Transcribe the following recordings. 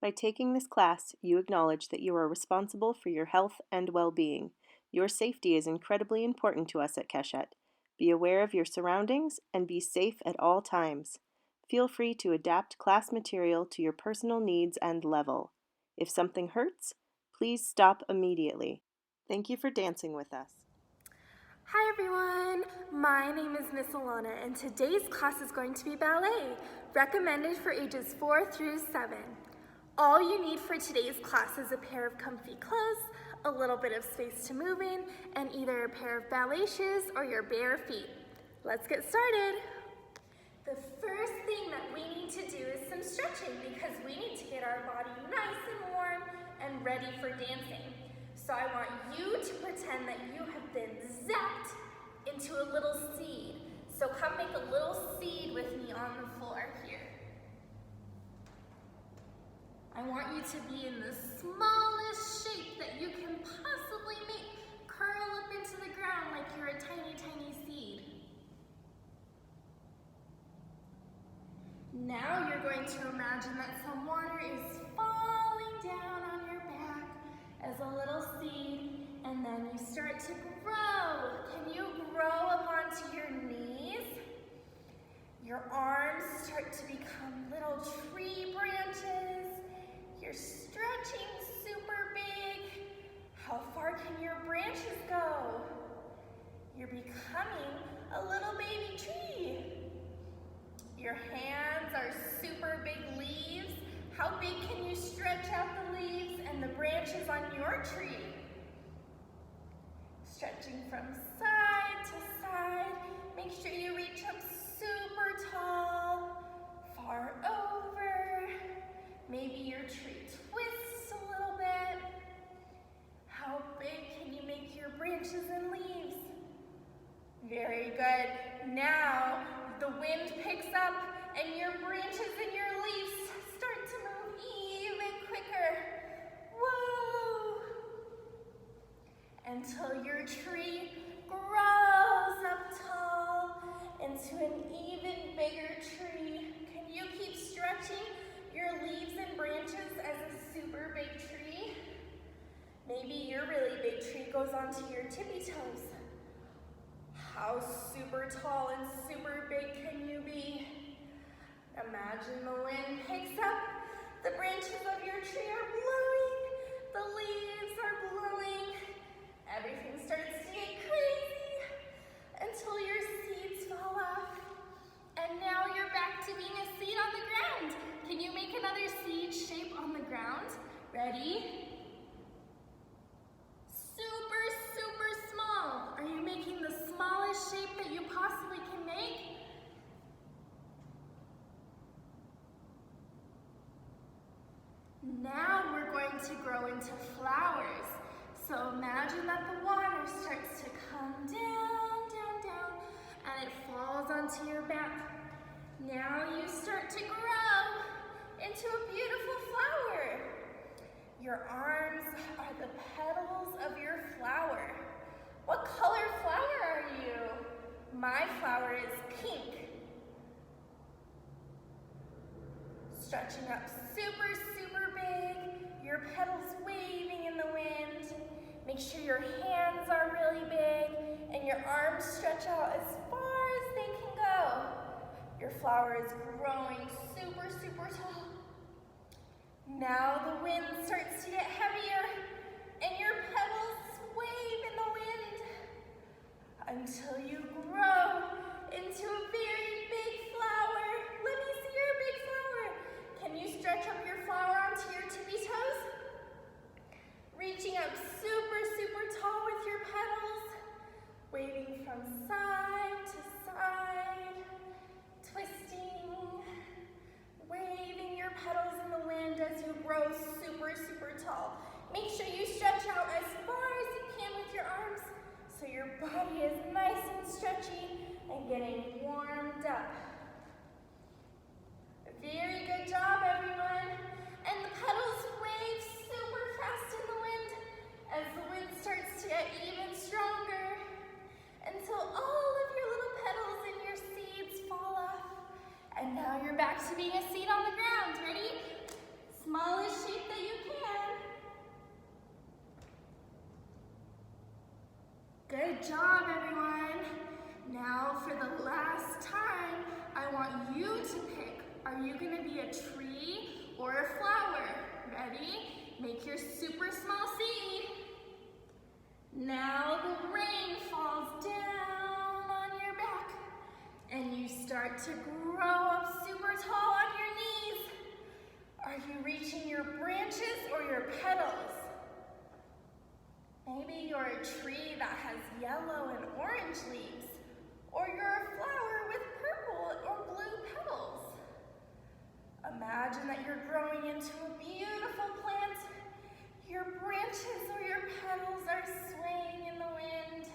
By taking this class, you acknowledge that you are responsible for your health and well-being. Your safety is incredibly important to us at Keshet. Be aware of your surroundings and be safe at all times. Feel free to adapt class material to your personal needs and level. If something hurts, please stop immediately. Thank you for dancing with us. Hi everyone, my name is Miss Alana and today's class is going to be ballet, recommended for ages 4 through 7. All you need for today's class is a pair of comfy clothes, a little bit of space to move in, and either a pair of ballet shoes or your bare feet. Let's get started. The first thing that we need to do is some stretching because we need to get our body nice and warm and ready for dancing. So I want you to pretend that you have been zapped into a little seed. So come make a little seed with me on the floor here. I want you to be in the smallest shape that you can possibly make. Curl up into the ground like you're a tiny, tiny seed. Now you're going to imagine that some water is falling down on your back as a little seed, and then you start to grow. Can you grow up onto your knees? Your arms start to become little tree branches. You're stretching super big. How far can your branches go? You're becoming a little baby tree. Your hands are super big leaves. How big can you stretch out the leaves and the branches on your tree? Stretching from side to side. Make sure you reach up super tall, far over. Maybe your tree twists a little bit. How big can you make your branches and leaves? Very good. Now the wind picks up and your branches and your leaves start to move even quicker. Whoa! Until your tree grows up tall into an even bigger tree. Can you keep stretching your leaves and branches as a super big tree? Maybe your really big tree goes onto your tippy toes. How super tall and super big can you be? Imagine the wind picks up, the branches of your tree are blowing, the leaves are blowing, everything starts to get crazy until your seeds fall off. And now you're back to being a seed on the ground. Can you make another seed shape on the ground? Ready? Super, super small. Are you making the smallest shape that you possibly can make? Now we're going to grow into flowers. So imagine that the water starts to come down, down, down, and it falls onto your back. Now you start to grow into a beautiful flower. Your arms are the petals of your flower. What color flower are you? My flower is pink. Stretching up super, super big. Your petals waving in the wind. Make sure your hands are really big and your arms stretch out as far as they can go. Your flower is growing super, super tall. Now the wind starts to get heavier and your petals wave in the wind until you grow into a very big flower. Let me see your big flower. Can you stretch up your flower onto your tippy toes? Reaching up super, super tall with your petals, waving from side to side, twisting, waving your petals in the wind as you grow super, super tall. Make sure you stretch out as far as you can with your arms so your body is nice and stretchy and getting warmed up. Very good job, everyone. And the petals wave super fast in the wind as the wind starts to get even stronger until all of your little petals and your seeds fall off. And now you're back to being a seed on the ground. Ready? smallest shape that you can. Good job, everyone. Now for the last time, I want you to pick. Are you gonna be a tree or a flower? Ready? Make your super small seed. Now the rain falls down on your back and you start to grow up super tall on your knees. Are you reaching your branches or your petals? Maybe you're a tree that has yellow and orange leaves, or you're a flower with purple or blue petals. Imagine that you're growing into a beautiful plant. Your branches or your petals are swaying in the wind,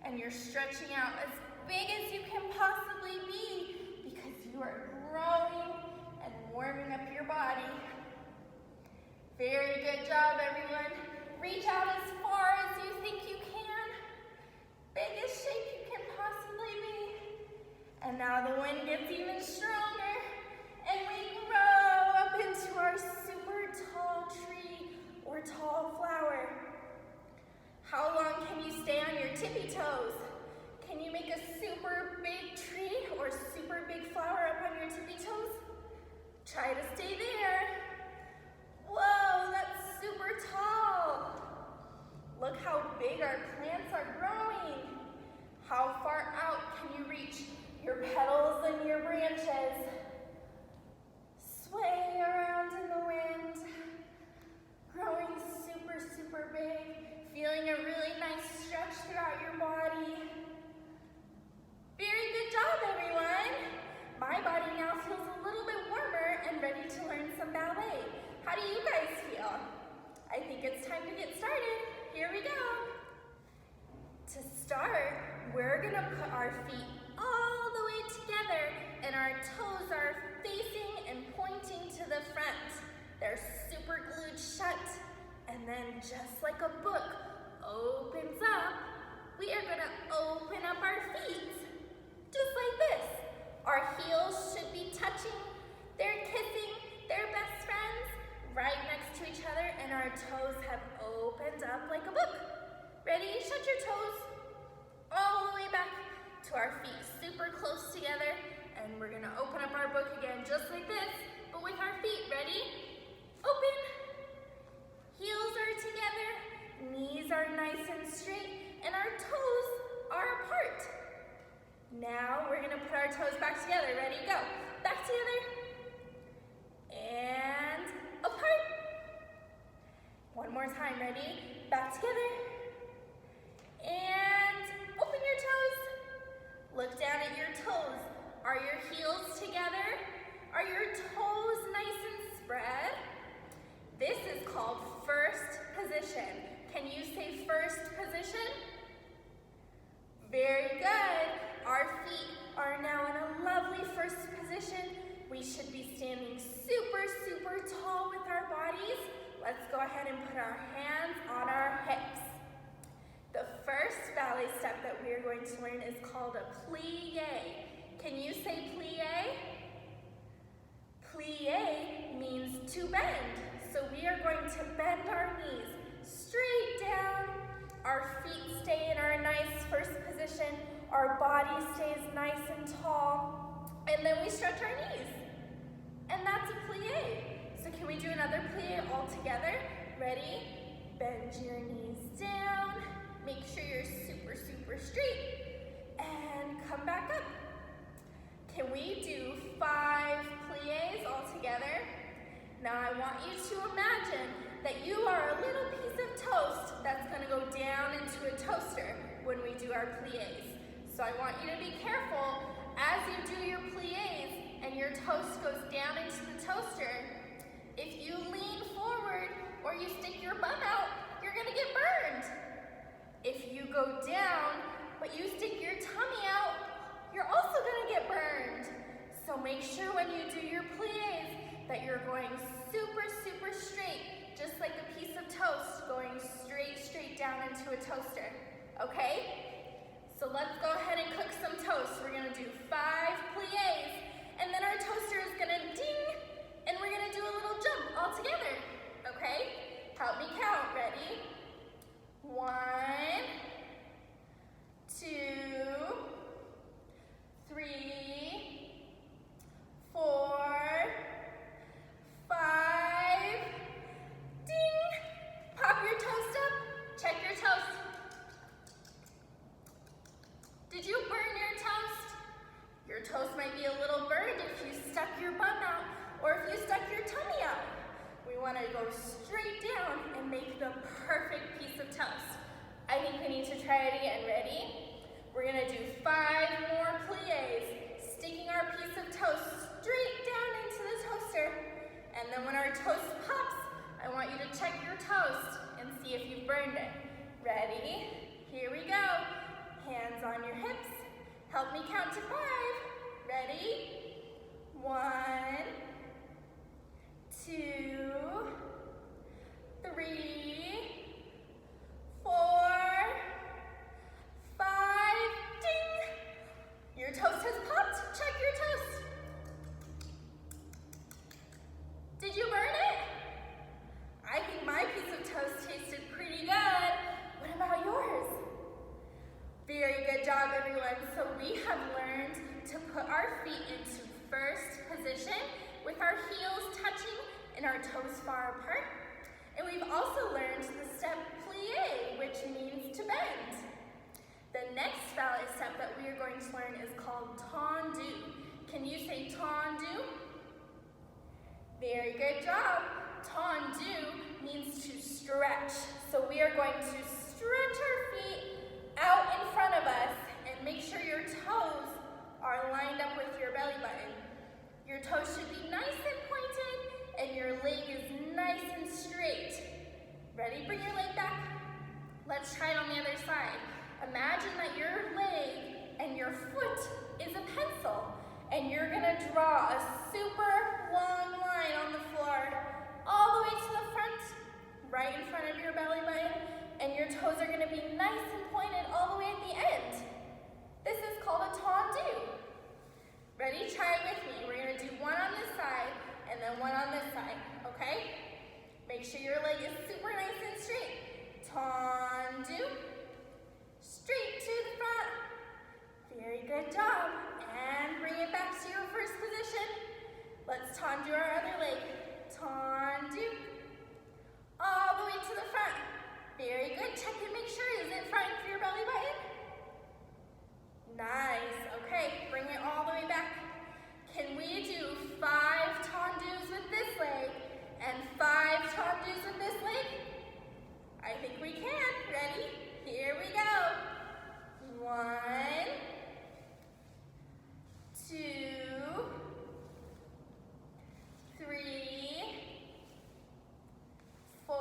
and you're stretching out as big as you can possibly be because you are growing and warming up your body. Very good job, everyone. Reach out as far as you think you can. Biggest shape you can possibly be. And now the wind gets even stronger, and we grow up into our super tall tree or tall flower. How long can you stay on your tippy toes? Can you make a super big tree or super big flower up on your tippy toes? Try to stay there. Whoa, that's super tall. Look how big our plants are growing. How far out can you reach your petals and your branches? Sway around in the wind, growing super, super big, feeling a really nice stretch throughout your body. Very good job, everyone. My body now feels a little bit warmer and ready to learn some ballet. How do you guys feel? I think it's time to get started. Here we go. To start, we're gonna put our feet all the way together and our toes are facing and pointing to the front. They're super glued shut. And then just like a book opens up, we are gonna open up our feet. Just like this. Our heels should be touching. They're kissing. They're best friends right next to each other, and our toes have opened up like a book. Ready? Shut your toes all the way back to our feet super close together, and we're gonna open up our book again just like this, but with our feet. Ready? Open. Heels are together, knees are nice and straight, and our toes are apart. Now we're gonna put our toes back together. Ready? Go. Back together. And apart. One more time. Ready? Back together. And open your toes. Look down at your toes. Are your heels together? Are your toes nice and spread? This is called first position. Can you say first position? Very good. Our feet are now in a lovely first position. We should be standing super, super tall with our bodies. Let's go ahead and put our hands on our hips. The first ballet step that we are going to learn is called a plie. Can you say plie? Plie means to bend. So we are going to bend our knees straight down. Our feet stay in our nice first position. Our body stays nice and tall. And then we stretch our knees. And that's a plie. So can we do another plie all together? Ready? Bend your knees down. Make sure you're super, super straight. And come back up. Can we do 5 plies all together? Now I want you to imagine that you are a little piece of toast that's gonna go down into a toaster when we do our plies. So I want you to be careful as you do your plies and your toast goes down into the toaster. If you lean forward or you stick your bum out, you're gonna get burned. If you go down, but you stick your tummy out, you're also gonna get burned. So make sure when you do your plies that you're going super, super straight, just like a piece of toast going straight down into a toaster, okay? So let's go ahead and cook some toast. We're gonna do 5 plies, and then our toaster is gonna ding, and we're gonna do a little jump all together. We want to go straight down and make the perfect piece of toast. I think we need to try it again. Ready? We're going to do 5 more plies, sticking our piece of toast straight down into the toaster. And then when our toast pops, I want you to check your toast and see if you've burned it. Ready? Here we go. Hands on your hips. Help me count to 5. Ready? 1, 2, 3, 4, 5. Ding! Your toast has popped. Check your toast. Did you burn it? I think my piece of toast tasted pretty good. What about yours? Very good job, everyone. So we have learned to put our feet into first position with our heels touching and our toes far apart. And we've also learned the step plie, which means to bend. The next ballet step that we are going to learn is called tendu. Can you say tendu? Very good job. Tendu means to stretch. So we are going to stretch our feet out in front of us and make sure your toes are lined up with your belly button. Your toes should be nice and pointed and your leg is nice and straight. Ready? Bring your leg back. Let's try it on the other side. Imagine that your leg and your foot is a pencil and you're gonna draw a super long line on the floor all the way to the front, right in front of your belly button, and your toes are gonna be nice and pointed all the way at the end. This is called a tendu. Ready? Try it with me. We're gonna do one on this side and then one on this side, okay? Make sure your leg is super nice and straight. Tendu. Straight to the front. Very good job. And bring it back to your first position. Let's tendu our other leg. Tendu. All the way to the front. Very good. Check and make sure. Is it front for your belly button? Nice. Okay, bring it all the way back. Can we do 5 tendus with this leg and 5 tendus with this leg? I think we can. Ready? Here we go. 1, 2, 3, 4,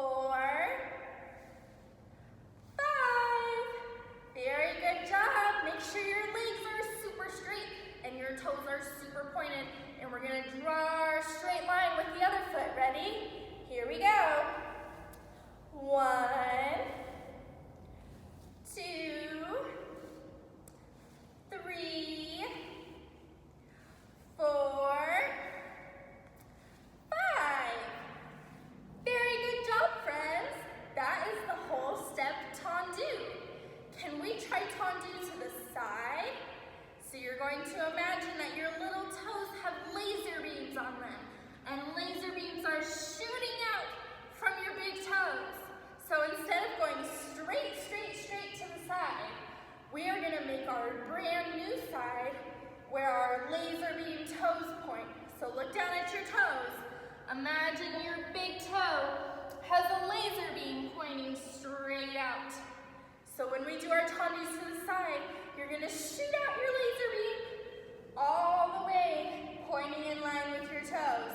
5. Very good job. Make sure your legs are super straight and your toes are super pointed. And we're gonna draw our straight line with the other foot. Ready? Here we go. 1, 2, 3, 4, 5. Very good job, friends. That is the whole step tendu. Can we try tendu to the side? So you're going to imagine that your little toes have laser beams on them. And laser beams are shooting out from your big toes. So instead of going straight to the side, we are gonna make our brand new side where our laser beam toes point. So look down at your toes. Imagine your big toe has a laser beam pointing straight out. So when we do our tendus to the side, you're gonna shoot out your laser beam all the way, pointing in line with your toes.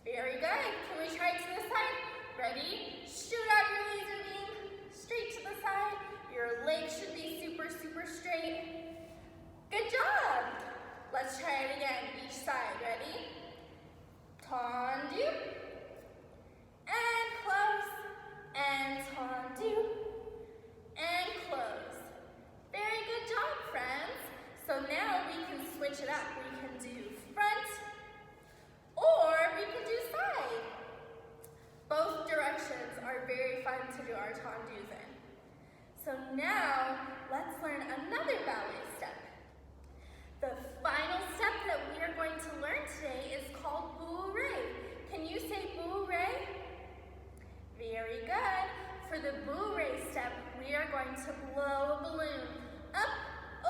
Very good. Can we try it to the side? Ready? Shoot out your laser beam straight to the side. Your legs should be super straight. Good job. Let's try it again, each side. Ready? Tendu. And close. And tendu. And close. Very good job, friends. So now we can switch it up. We can do front or we can do side. Both directions are very fun to do our tendus in. So now let's learn another ballet step. The final step that we are going to learn today is called bourrée. Can you say bourrée? Very good. For the bourrée step, we are going to blow a balloon up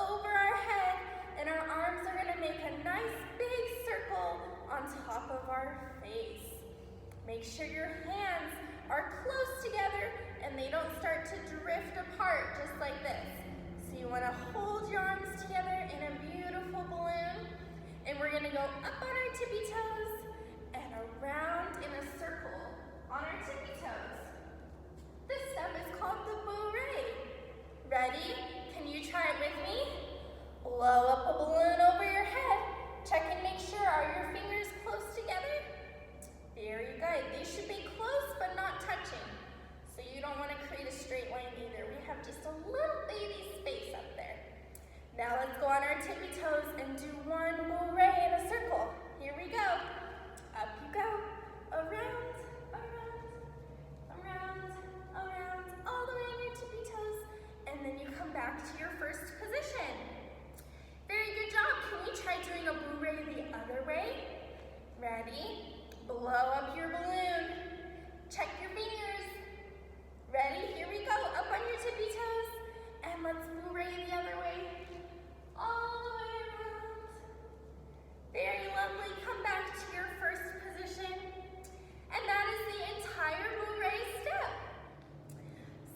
over our head, and our arms are going to make a nice Make sure your hands are close together and they don't start to drift apart just like this. So you want to hold your arms together in a beautiful balloon, and we're going to go up on our tippy toes and around in a circle on our tippy toes. This step is called the bourrée. Ready? Can you try it with me? Blow up a balloon over your head. Check and make sure, are your fingers close together? Very good. They should be close but not touching. So you don't want to create a straight line either. We have just a little baby space up there. Now let's go on our tippy toes and do one bourrée in a circle. Here we go. Up you go. Around, around, around, around, all the way on your tippy toes. And then you come back to your first position. Very good job. Can we try doing a bourrée the other way? Ready? Blow up your balloon. Check your fingers. Ready? Here we go. Up on your tippy toes. And let's bourrée the other way. All the way around. Very lovely. Come back to your first position. And that is the entire bourrée step.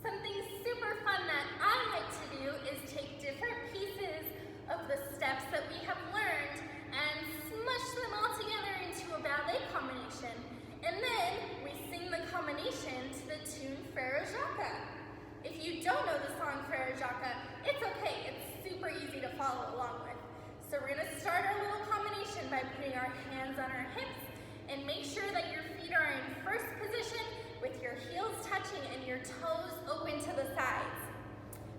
Something super fun that I like to do is take different pieces of the steps that we have learned and smush them all together into a ballet combination. And then we sing the combination to the tune Frère Jacques. If you don't know the song Frère Jacques, it's okay. It's super easy to follow along with. So we're going to start our little combination by putting our hands on our hips, and make sure that your feet are in first position with your heels touching and your toes open to the sides.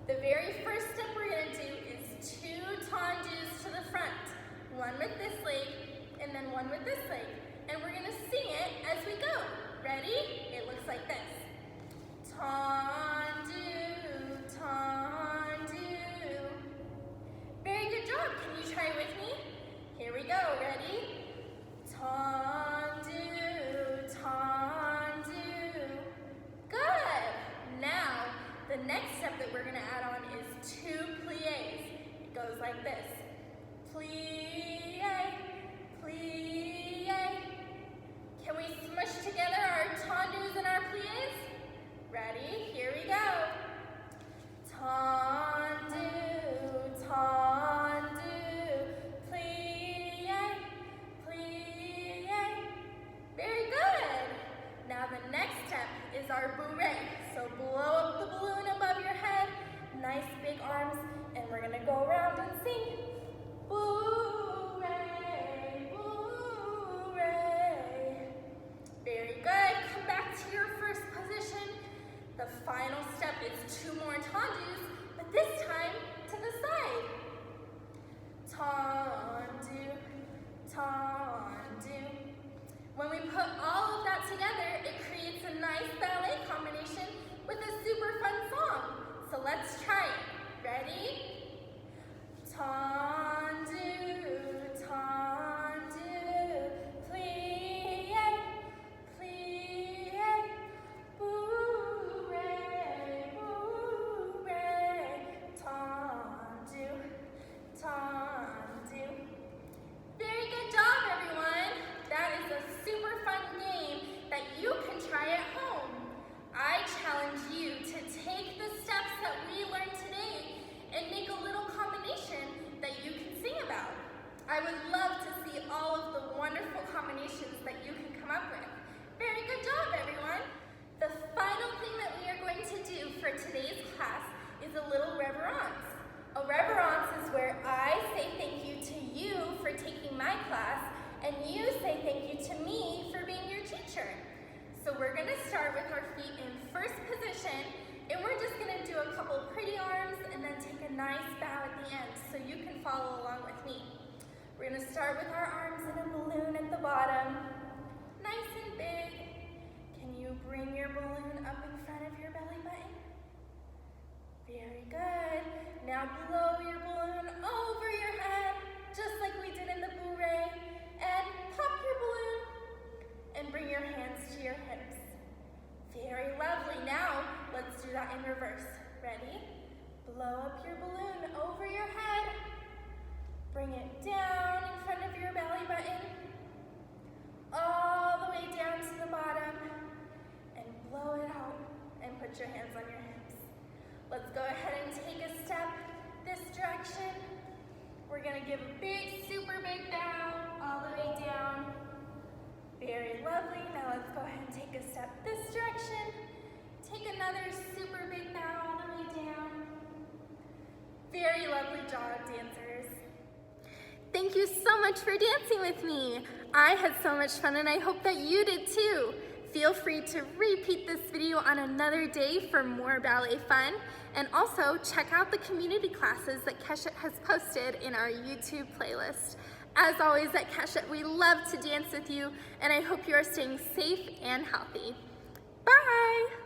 The very first step we're going to do is 2 tendus to the front. One with this leg, and then one with this leg. And we're going to sing it as we go. Ready? It looks like this. Tendu, tendu. Very good job. Can you try it with me? Here we go. Ready? Tendu, tendu. Good. Now, the next step that we're going to add on is 2 pliés. It goes like this. Plie, plie. Can we smush together our tendus and our pliés? Ready? Here we go. Tendu, tendu. Plie, plie. Very good. Now the next step is our bourrée. So blow up the balloon above your head. Nice big arms. And we're going to go around and sing. Bourrée, bourrée. Very good. Come back to your first position. The final step is 2 more tendus, but this time to the side. Tendu, tendu. When we put all of that together, it creates a nice ballet combination with a super fun song. So let's try it. Ready? Tendu, tendu, plie, plie, bourrée, bourrée, tendu, tendu. Very good job, everyone. That is a super fun game that you can try at home. I challenge you to take the steps that we learned today and make a little combination that you can sing about. I would love to see all of the wonderful combinations that you can come up with. Very good job, everyone. The final thing that we are going to do for today's class is a little reverence. A reverence is where I say thank you to you for taking my class, and you say thank you to me for being your teacher. So we're going to start with our feet in first position, and we're just going to do a couple pretty arms and then take a nice bow at the end so you can follow along with me. We're going to start with our arms in a balloon at the bottom, nice and big. Can you bring your balloon up in front of your belly button? Very good. Now blow your balloon over your head, just like we did in the bourrée, and pop your balloon and bring your hands to your hips. Very lovely. Now let's do that in reverse. Ready? Blow up your balloon over your head. Bring it down in front of your belly button, all the way down to the bottom. Take another super big bow all the way down. Very lovely job, dancers. Thank you so much for dancing with me. I had so much fun and I hope that you did too. Feel free to repeat this video on another day for more ballet fun, and also check out the community classes that Keshet has posted in our YouTube playlist. As always at Keshet, we love to dance with you, and I hope you are staying safe and healthy. Bye!